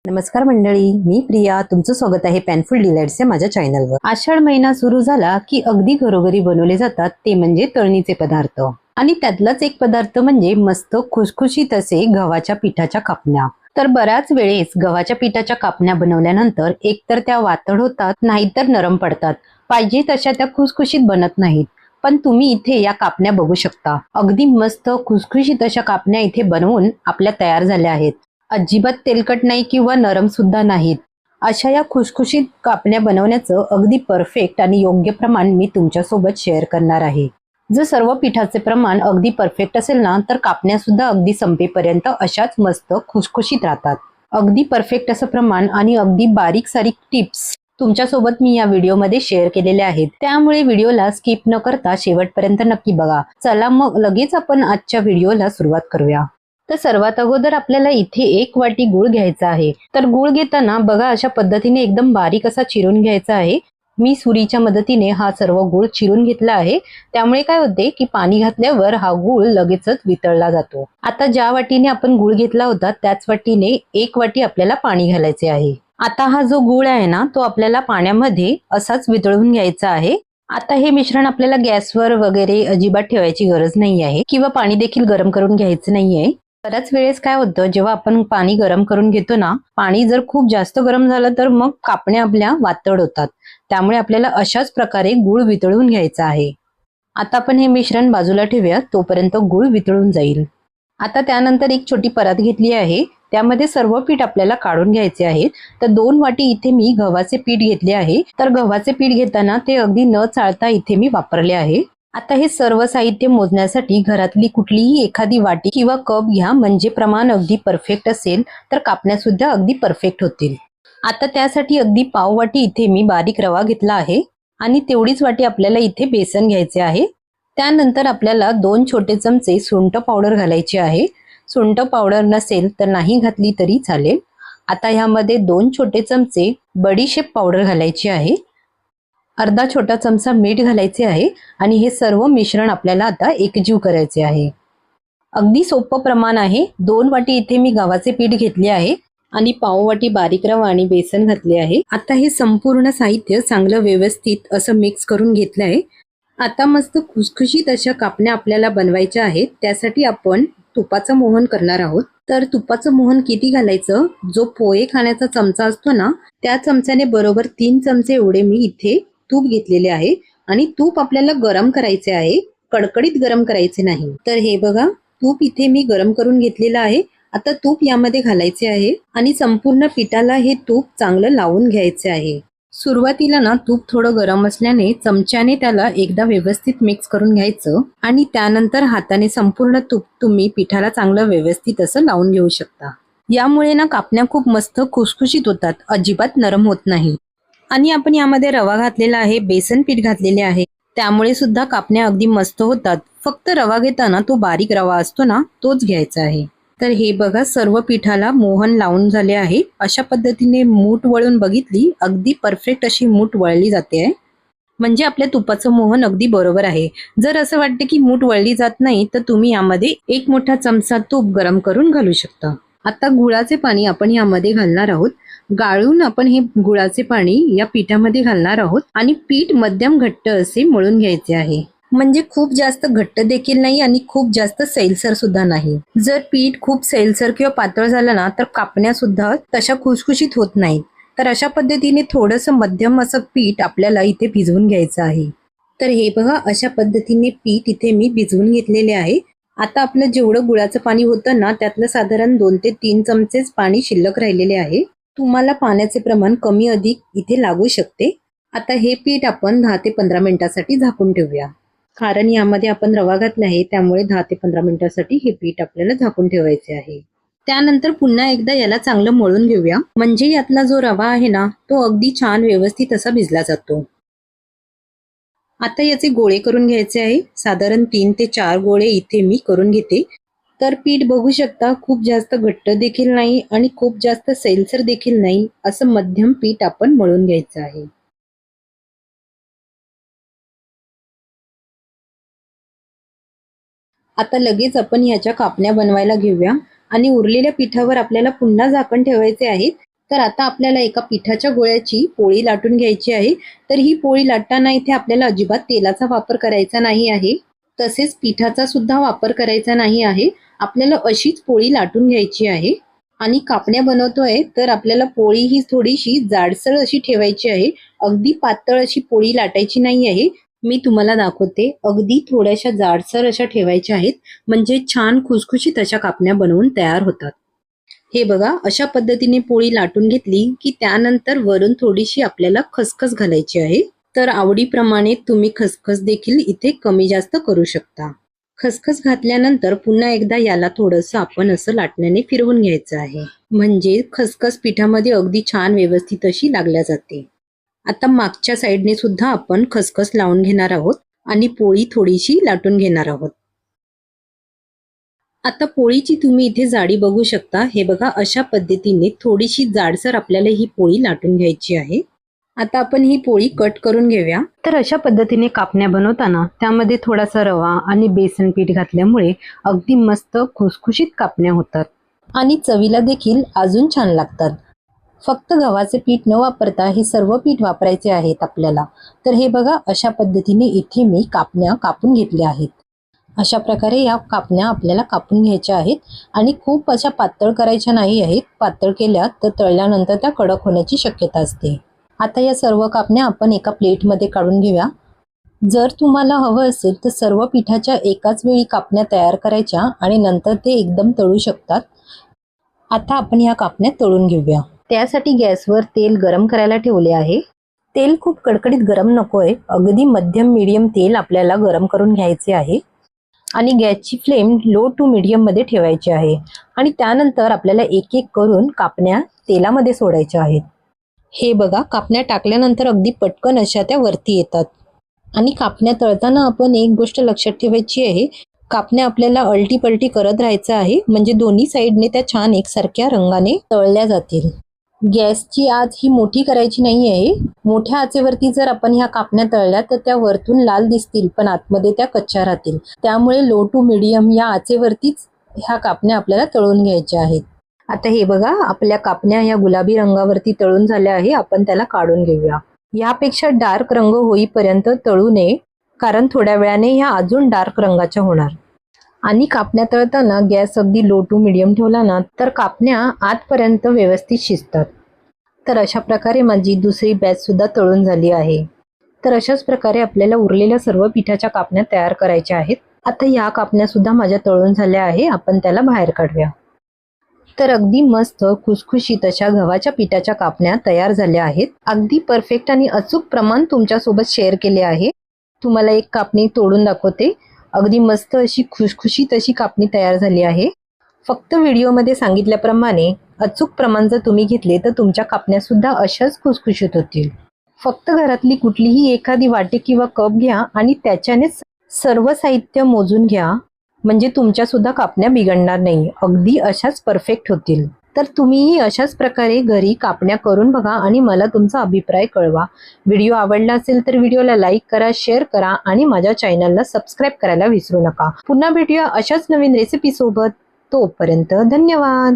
नमस्कार मंडळी, मी प्रिया. तुमचं स्वागत आहे पॅनफुल डिलाइट्स या माझ्या चॅनलवर. आषाढ महिना सुरू झाला की अगदी घरोघरी बनवले जातात ते म्हणजे तळणीचे पदार्थ. आणि त्यातलाच एक पदार्थ म्हणजे मस्त खुसखुशीत असे गव्हाच्या पिठाच्या कापण्या. तर बऱ्याच वेळेस गव्हाच्या पिठाच्या कापण्या बनवल्यानंतर एकतर त्या वातड होतात, नाहीतर नरम पडतात. पाहिजे तशा त्या खुसखुशीत बनत नाहीत. पण तुम्ही इथे या कापण्या बघू शकता. अगदी मस्त खुसखुशीत अशा कापण्या इथे बनवून आपल्या तयार झाल्या आहेत. अजिबात तेलकट नाही किंवा नरम सुद्धा नाहीत. अशा या खुसखुशीत कापण्या बनवण्याचं अगदी परफेक्ट आणि योग्य प्रमाण मी तुमच्यासोबत शेअर करणार आहे. जर सर्व पिठाचे प्रमाण अगदी परफेक्ट असेल ना, तर कापण्या सुद्धा अगदी संपेपर्यंत अशाच मस्त खुसखुशीत राहतात. अगदी परफेक्ट असं प्रमाण आणि अगदी बारीक सारीक टिप्स तुमच्यासोबत मी या व्हिडिओमध्ये शेअर केलेल्या आहेत. त्यामुळे व्हिडिओला स्किप न करता शेवटपर्यंत नक्की बघा. चला मग लगेच आपण आजच्या व्हिडिओला सुरुवात करूया. तर सर्वात अगोदर आपल्याला इथे 1 वाटी गूळ घ्यायचा आहे. तर गूळ घेताना बघा अशा पद्धतीने एकदम बारीक असा चिरून घ्यायचा आहे. मी सुरीच्या मदतीने हा सर्व गूळ चिरून घेतला आहे. त्यामुळे काय होते की पाणी घातल्यावर हा गूळ लगेचच वितळला जातो. आता ज्या वाटीने आपण गूळ घेतला होता त्याच वाटीने 1 वाटी आपल्याला पाणी घालायचे आहे. आता हा जो गूळ आहे ना, तो आपल्याला पाण्यामध्ये असाच वितळून घ्यायचा आहे. आता हे मिश्रण आपल्याला गॅसवर वगैरे अजिबात ठेवायची गरज नाही आहे किंवा पाणी देखील गरम करून घ्यायचं नाहीये. बऱ्याच वेळेस काय होतं, जेव्हा आपण पाणी गरम करून घेतो ना, पाणी जर खूप जास्त गरम झालं तर मग कापण्या आपल्या वातड होतात. त्यामुळे आपल्याला अशाच प्रकारे गूळ वितळून घ्यायचा आहे. आता आपण हे मिश्रण बाजूला ठेवूया, तोपर्यंत गूळ वितळून जाईल. आता त्यानंतर एक छोटी परात घेतली आहे. त्यामध्ये सर्व पीठ आपल्याला काढून घ्यायचे आहे. तर 2 वाटी इथे मी गव्हाचे पीठ घेतले आहे. तर गव्हाचे पीठ घेताना ते अगदी न चाळता इथे मी वापरले आहे. आता हे सर्व साहित्य मोजण्यासाठी घरातली कुठलीही एखादी वाटी किंवा कप घ्या, म्हणजे प्रमाण अगदी परफेक्ट असेल तर कापण्या सुद्धा अगदी परफेक्ट होतील. आता त्यासाठी अगदी पाव वाटी इथे मी बारीक रवा घेतला आहे आणि तेवढीच वाटी आपल्याला इथे बेसन घ्यायचे आहे. त्यानंतर आपल्याला 2 छोटे चमचे सुंठ पावडर घालायची आहे. सुंठ पावडर नसेल तर नाही घातली तरी चालेल. आता ह्यामध्ये 2 छोटे चमचे बडीशेप पावडर घालायची आहे. अर्धा छोटा चमचा मीठ घालायचे आहे आणि हे सर्व मिश्रण आपल्याला आता एकजीव करायचे आहे. अगदी सोपं प्रमाण आहे. 2 वाटी इथे मी गव्हाचे पीठ घेतले आहे आणि पाव वाटी बारीक रवा आणि बेसन घातले आहे. आता हे संपूर्ण साहित्य चांगलं व्यवस्थित असं मिक्स करून घेतलं आहे. आता मस्त खुसखुशीत अशा कापण्या आपल्याला बनवायच्या आहेत. त्यासाठी आपण तुपाचं मोहन करणार आहोत. तर तुपाचं मोहन किती घालायचं, जो पोहे खाण्याचा चमचा असतो ना, त्या चमच्याने बरोबर 3 चमचे एवढे मी इथे तूप घेतलेले आहे. आणि तूप आपल्याला गरम करायचे आहे, कडकडीत गरम करायचे नाही. तर हे बघा, तूप इथे मी गरम करून घेतलेलं आहे. आता तूप यामध्ये घालायचे आहे आणि संपूर्ण पिठाला हे तूप चांगलं लावून घ्यायचे आहे. सुरुवातीला ना तूप थोडं गरम असल्याने चमच्याने त्याला एकदा व्यवस्थित मिक्स करून घ्यायचं आणि त्यानंतर हाताने संपूर्ण तूप तुम्ही पिठाला चांगलं व्यवस्थित असं लावून घेऊ शकता. यामुळे ना कापण्या खूप मस्त खुसखुशीत होतात, अजिबात नरम होत नाही. आणि आपण यामध्ये रवा घातलेला आहे, बेसन पीठ घातलेले आहे, त्यामुळे सुद्धा कापण्या अगदी मस्त होतात. फक्त रवा घेताना तो बारीक रवा असतो ना, तोच घ्यायचा आहे. तर हे बघा, सर्व पिठाला मोहन लावून झाले आहे. अशा पद्धतीने मूठ वळून बघितली, अगदी परफेक्ट अशी मूठ वळली जाते आहे. म्हणजे आपल्या तुपाचं मोहन अगदी बरोबर आहे. जर असं वाटतं की मूठ वळली जात नाही, तर तुम्ही यामध्ये 1 मोठा चमचा तूप गरम करून घालू शकता. आता गुळाचे पाणी आपण यामध्ये घालणार आहोत. गाळून आपण हे गुळाचे पाणी या पिठामध्ये घालणार आहोत आणि पीठ मध्यम घट्ट असे मळून घ्यायचे आहे. म्हणजे खूप जास्त घट्ट देखील नाही आणि खूप जास्त सैलसर सुद्धा नाही. जर पीठ खूप सैलसर किंवा पातळ झालं ना, तर कापण्या सुद्धा तशा खुसखुशीत होत नाहीत. तर अशा पद्धतीने थोडंसं मध्यम असं पीठ आपल्याला इथे भिजवून घ्यायचं आहे. तर हे बघा, अशा पद्धतीने पीठ इथे मी भिजवून घेतलेले आहे. आता आपलं जेवढं गुळाचं पाणी होतं ना, त्यातलं साधारण 2 ते 3 चमचेच पाणी शिल्लक राहिलेले आहे. तुम्हाला पाण्याचे प्रमाण कमी अधिक इथे लागू शकते. आता हे पीठ आपण 10 ते 15 मिनिटासाठी झाकून ठेवूया. कारण यामध्ये आपण रवा घातला आहे, त्यामुळे 10 ते 15 मिनिटासाठी हे पीठ आपल्याला झाकून ठेवायचे आहे. त्यानंतर पुन्हा एकदा याला चांगलं मळून घेऊया, म्हणजे यातला जो रवा आहे ना, तो अगदी छान व्यवस्थित असा भिजला जातो. आता याचे गोळे करून घ्यायचे आहे. साधारण 3 ते 4 गोळे इथे मी करून घेते. तर पीठ बघू शकता, खूप जास्त घट्ट देखील नाही आणि खूप जास्त सैलसर देखील नाही, असं मध्यम पीठ आपण मळून घ्यायचं आहे. आता लगेच आपण ह्याच्या कापण्या बनवायला घेऊया आणि उरलेल्या पिठावर आपल्याला पुन्हा झाकण ठेवायचे आहे. तर आता आपल्याला एका पिठाच्या गोळ्याची पोळी लाटून घ्यायची आहे. तर ही पोळी लाटताना इथे आपल्याला अजिबात तेलाचा वापर करायचा नाही आहे, तसेच पिठाचा सुद्धा वापर करायचा नाही आहे. आपल्याला अशीच पोळी लाटून घ्यायची आहे. आणि कापण्या बनवतोय तर आपल्याला पोळी ही थोडीशी जाडसर अशी ठेवायची आहे. अगदी पातळ अशी पोळी लाटायची नाही आहे. मी तुम्हाला दाखवते. अगदी थोड्याशा जाडसर अशा ठेवायच्या आहेत, म्हणजे छान खुसखुशीत अशा कापण्या बनवून तयार होतात. हे बघा, अशा पद्धतीने पोळी लाटून घेतली की त्यानंतर वरून थोडीशी आपल्याला खसखस घालायची आहे. तर आवडीप्रमाणे तुम्ही खसखस देखील इथे कमी जास्त करू शकता. खसखस घातल्यानंतर पुन्हा एकदा याला थोडंसं आपण असं लाटण्याने फिरवून घ्यायचं आहे, म्हणजे खसखस पिठामध्ये अगदी छान व्यवस्थित अशी लागल्या जाते. आता मागच्या साईडने सुद्धा आपण खसखस लावून घेणार आहोत आणि पोळी थोडीशी लाटून घेणार आहोत. आता पोळीची तुम्ही इथे जाडी बघू शकता. हे बघा, अशा पद्धतीने थोडीशी जाडसर आपल्याला ही पोळी लाटून घ्यायची आहे. आता आपण ही पोळी कट करून घेऊया. तर अशा पद्धतीने कापण्या बनवताना त्यामध्ये थोडासा रवा आणि बेसन पीठ घातल्यामुळे अगदी मस्त खुसखुशीत कापण्या होतात आणि चवीला देखील अजून छान लागतात. फक्त गव्हाचे पीठ न वापरता हे सर्व पीठ वापरायचे आहेत आपल्याला. तर हे बघा, अशा पद्धतीने इथे मी कापण्या कापून घेतल्या आहेत. अशा प्रकारे या कापण्या आपल्याला कापून घ्यायच्या आहेत आणि खूप अशा पातळ करायच्या नाही आहेत. पातळ केल्या तर तळल्यानंतर त्या कडक होण्याची शक्यता असते. आता या सर्व कापण्या आपण एका प्लेटमध्ये काढून घेऊया. जर तुम्हाला हवं असेल तर सर्व पिठाच्या एकाच वेळी कापण्या तयार करायच्या आणि नंतर ते एकदम तळू शकतात. आता आपण या कापण्या तळून घेऊया. त्यासाठी गॅसवर तेल गरम करायला ठेवले आहे. तेल खूप कडकडीत गरम नकोय, अगदी मध्यम मीडियम तेल आपल्याला गरम करून घ्यायचे आहे आणि गॅसची फ्लेम लो टू मीडियम मध्ये ठेवायची आहे. आणि त्यानंतर आपल्याला एक एक करून कापण्या तेलामध्ये सोडायच्या आहेत. हे बघा, कापण्या टाकल्यानंतर अगदी पटकन अशा त्या वरती येतात. आणि कापण्या तळताना आपण एक गोष्ट लक्षात ठेवायची आहे. कापण्या आपल्याला अलटी पलटी करत राहायचं आहे, म्हणजे दोन्ही साईडने त्या छान एकसारख्या रंगाने तळल्या जातील. गॅसची आच ही मोठी करायची नाही आहे. मोठ्या आचेवरती जर आपण ह्या कापण्या तळल्या तर त्या वरतून लाल दिसतील पण आतमध्ये त्या कच्च्या राहतील. त्यामुळे लो टू मीडियम या आचेवरतीच ह्या कापण्या आपल्याला तळून घ्यायच्या आहेत. आता हे बघा, आपल्या कापण्या या गुलाबी रंगावरती तळून झाल्या आहे. आपण त्याला काढून घेऊया. यापेक्षा डार्क रंग होईपर्यंत तळू नये, कारण थोड्या वेळाने ह्या अजून डार्क रंगाच्या होणार. आणि कापण्या तळताना गॅस अगदी लो टू मीडियम ठेवला ना तर कापण्या आतपर्यंत व्यवस्थित शिजतात. तर अशा प्रकारे माझी दुसरी बॅच सुद्धा तळून झाली आहे. तर अशाच प्रकारे आपल्याला उरलेल्या सर्व पिठाच्या कापण्या तयार करायच्या आहेत. आता या कापण्या सुद्धा माझ्या तळून झाल्या आहे. आपण त्याला बाहेर काढूया. तर अगदी मस्त खुसखुशीत अशा गव्हाच्या पिठाच्या कापण्या तयार झाल्या आहेत. अगदी परफेक्ट आणि अचूक प्रमाण तुमच्यासोबत शेअर केले आहे. तुम्हाला एक कापणी तोडून दाखवते. अगदी मस्त अशी खुसखुशीत अशी कापणी तयार झाली आहे. फक्त व्हिडिओमध्ये सांगितल्याप्रमाणे अचूक प्रमाण जर तुम्ही घेतले तर तुमच्या कापण्या सुद्धा अशाच खुसखुशीत होतील. फक्त घरातली कुठलीही एखादी वाटी किंवा कप घ्या आणि त्याच्यानेच सर्व साहित्य मोजून घ्या, म्हणजे तुमच्या सुद्धा कापण्या बिघडणार नाही. अगदी अशाच परफेक्ट होतील. तर तुम्हीही अशाच प्रकारे घरी कापण्या करून बघा आणि मला तुमचा अभिप्राय कळवा. व्हिडिओ आवडला असेल तर व्हिडिओला लाईक करा, शेअर करा आणि माझ्या चॅनलला सबस्क्राईब करायला विसरू नका. पुन्हा भेटूया अशाच नवीन रेसिपी सोबत. तोपर्यंत धन्यवाद.